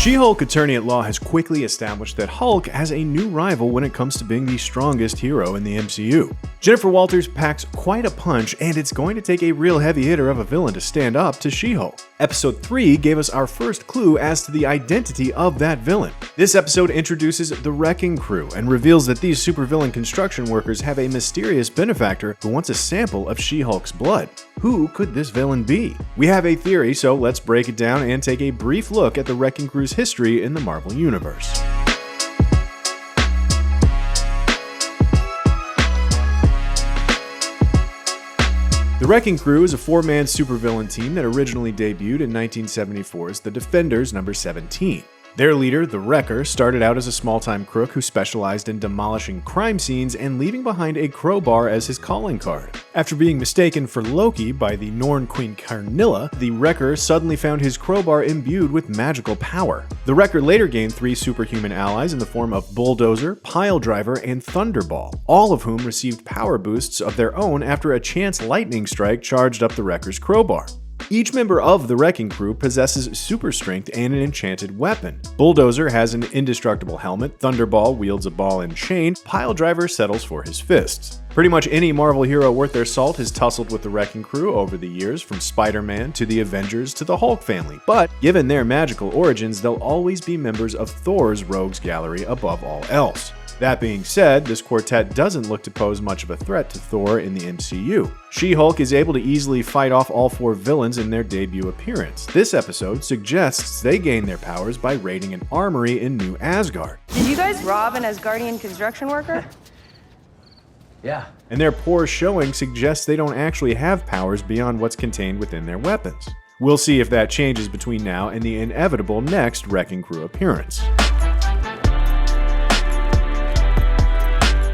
She-Hulk Attorney at Law has quickly established that Hulk has a new rival when it comes to being the strongest hero in the MCU. Jennifer Walters packs quite a punch, and it's going to take a real heavy hitter of a villain to stand up to She-Hulk. Episode 3 gave us our first clue as to the identity of that villain. This episode introduces the Wrecking Crew and reveals that these supervillain construction workers have a mysterious benefactor who wants a sample of She-Hulk's blood. Who could this villain be? We have a theory, so let's break it down and take a brief look at the Wrecking Crew's history in the Marvel Universe. The Wrecking Crew is a 4-man supervillain team that originally debuted in 1974's The Defenders number 17. Their leader, the Wrecker, started out as a small-time crook who specialized in demolishing crime scenes and leaving behind a crowbar as his calling card. After being mistaken for Loki by the Norn Queen Carnilla, the Wrecker suddenly found his crowbar imbued with magical power. The Wrecker later gained 3 superhuman allies in the form of Bulldozer, Piledriver, and Thunderball, all of whom received power boosts of their own after a chance lightning strike charged up the Wrecker's crowbar. Each member of the Wrecking Crew possesses super strength and an enchanted weapon. Bulldozer has an indestructible helmet, Thunderball wields a ball and chain, Piledriver settles for his fists. Pretty much any Marvel hero worth their salt has tussled with the Wrecking Crew over the years, from Spider-Man to the Avengers to the Hulk family, but given their magical origins, they'll always be members of Thor's rogues gallery above all else. That being said, this quartet doesn't look to pose much of a threat to Thor in the MCU. She-Hulk is able to easily fight off all 4 villains in their debut appearance. This episode suggests they gain their powers by raiding an armory in New Asgard. Did you guys rob an Asgardian construction worker? Yeah. And their poor showing suggests they don't actually have powers beyond what's contained within their weapons. We'll see if that changes between now and the inevitable next Wrecking Crew appearance.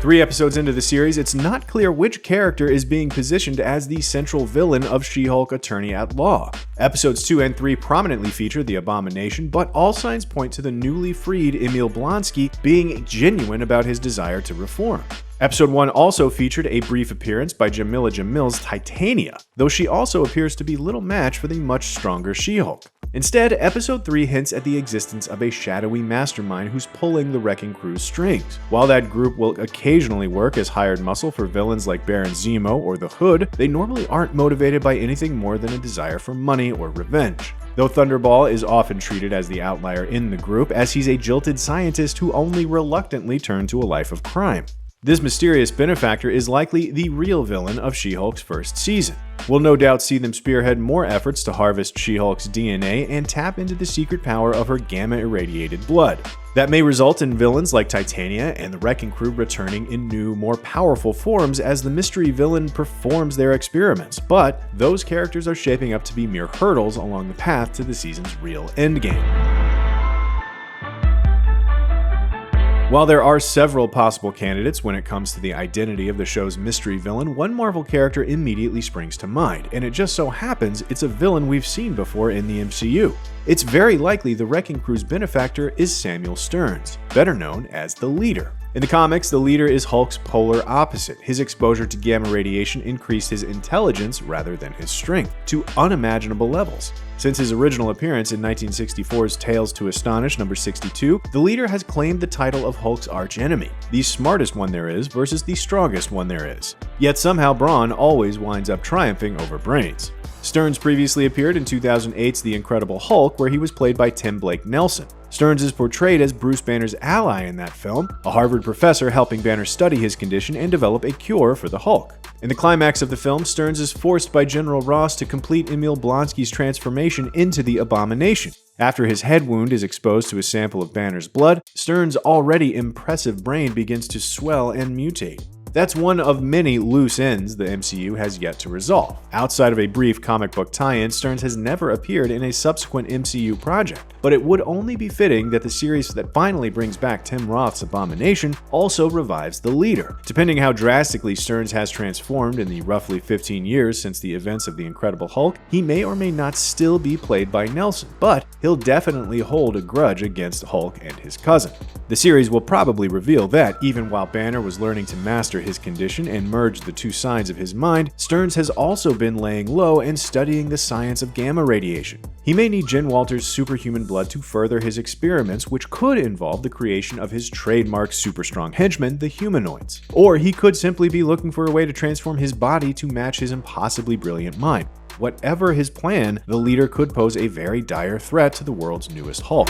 3 episodes into the series, it's not clear which character is being positioned as the central villain of She-Hulk Attorney at Law. Episodes 2 and 3 prominently feature the Abomination, but all signs point to the newly freed Emil Blonsky being genuine about his desire to reform. Episode 1 also featured a brief appearance by Jamila Jamil's Titania, though she also appears to be little match for the much stronger She-Hulk. Instead, Episode 3 hints at the existence of a shadowy mastermind who's pulling the Wrecking Crew's strings. While that group will occasionally work as hired muscle for villains like Baron Zemo or the Hood, they normally aren't motivated by anything more than a desire for money or revenge. Though Thunderball is often treated as the outlier in the group, as he's a jilted scientist who only reluctantly turned to a life of crime. This mysterious benefactor is likely the real villain of She-Hulk's first season. We'll no doubt see them spearhead more efforts to harvest She-Hulk's DNA and tap into the secret power of her gamma-irradiated blood. That may result in villains like Titania and the Wrecking Crew returning in new, more powerful forms as the mystery villain performs their experiments, but those characters are shaping up to be mere hurdles along the path to the season's real endgame. While there are several possible candidates when it comes to the identity of the show's mystery villain, one Marvel character immediately springs to mind, and it just so happens it's a villain we've seen before in the MCU. It's very likely the Wrecking Crew's benefactor is Samuel Stearns, better known as the Leader. In the comics, the Leader is Hulk's polar opposite. His exposure to gamma radiation increased his intelligence rather than his strength, to unimaginable levels. Since his original appearance in 1964's Tales to Astonish number 62, the Leader has claimed the title of Hulk's archenemy, the smartest one there is versus the strongest one there is. Yet somehow brawn always winds up triumphing over brains. Stearns previously appeared in 2008's The Incredible Hulk, where he was played by Tim Blake Nelson. Stearns is portrayed as Bruce Banner's ally in that film, a Harvard professor helping Banner study his condition and develop a cure for the Hulk. In the climax of the film, Stearns is forced by General Ross to complete Emil Blonsky's transformation into the Abomination. After his head wound is exposed to a sample of Banner's blood, Stearns' already impressive brain begins to swell and mutate. That's one of many loose ends the MCU has yet to resolve. Outside of a brief comic book tie-in, Stearns has never appeared in a subsequent MCU project, but it would only be fitting that the series that finally brings back Tim Roth's Abomination also revives the Leader. Depending how drastically Stearns has transformed in the roughly 15 years since the events of The Incredible Hulk, he may or may not still be played by Nelson, but he'll definitely hold a grudge against Hulk and his cousin. The series will probably reveal that, even while Banner was learning to master his condition and merge the two sides of his mind, Stearns has also been laying low and studying the science of gamma radiation. He may need Jen Walters' superhuman blood to further his experiments, which could involve the creation of his trademark super-strong henchmen, the humanoids. Or he could simply be looking for a way to transform his body to match his impossibly brilliant mind. Whatever his plan, the leader could pose a very dire threat to the world's newest Hulk.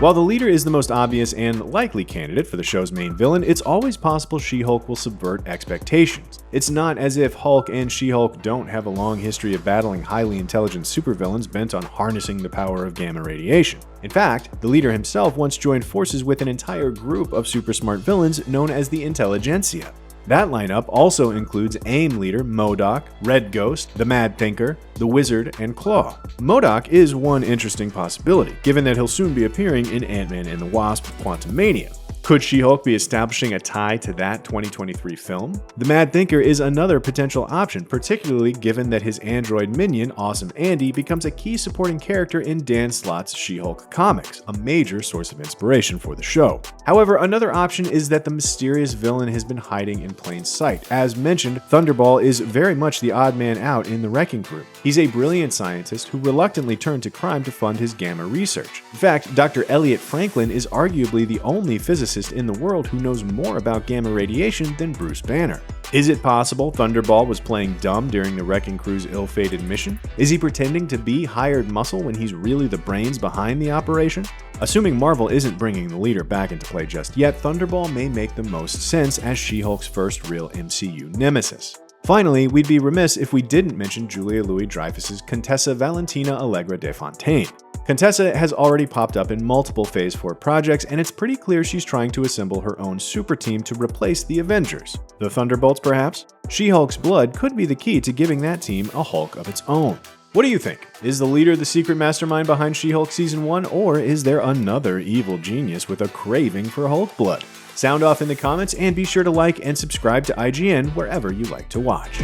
While the leader is the most obvious and likely candidate for the show's main villain, it's always possible She-Hulk will subvert expectations. It's not as if Hulk and She-Hulk don't have a long history of battling highly intelligent supervillains bent on harnessing the power of gamma radiation. In fact, the leader himself once joined forces with an entire group of super smart villains known as the Intelligentsia. That lineup also includes AIM leader MODOK, Red Ghost, the Mad Thinker, the Wizard, and Claw. MODOK is one interesting possibility, given that he'll soon be appearing in Ant-Man and the Wasp: Quantumania. Could She-Hulk be establishing a tie to that 2023 film? The Mad Thinker is another potential option, particularly given that his android minion, Awesome Andy, becomes a key supporting character in Dan Slott's She-Hulk comics, a major source of inspiration for the show. However, another option is that the mysterious villain has been hiding in plain sight. As mentioned, Thunderball is very much the odd man out in the Wrecking Crew. He's a brilliant scientist who reluctantly turned to crime to fund his gamma research. In fact, Dr. Elliot Franklin is arguably the only physicist in the world who knows more about gamma radiation than Bruce Banner. Is it possible Thunderball was playing dumb during the Wrecking Crew's ill-fated mission? Is he pretending to be hired muscle when he's really the brains behind the operation? Assuming Marvel isn't bringing the leader back into play just yet, Thunderball may make the most sense as She-Hulk's first real MCU nemesis. Finally, we'd be remiss if we didn't mention Julia Louis-Dreyfus's Contessa Valentina Allegra de Fontaine. Contessa has already popped up in multiple Phase 4 projects, and it's pretty clear she's trying to assemble her own super team to replace the Avengers. The Thunderbolts, perhaps? She-Hulk's blood could be the key to giving that team a Hulk of its own. What do you think? Is the leader the secret mastermind behind She-Hulk Season 1, or is there another evil genius with a craving for Hulk blood? Sound off in the comments, and be sure to like and subscribe to IGN wherever you like to watch.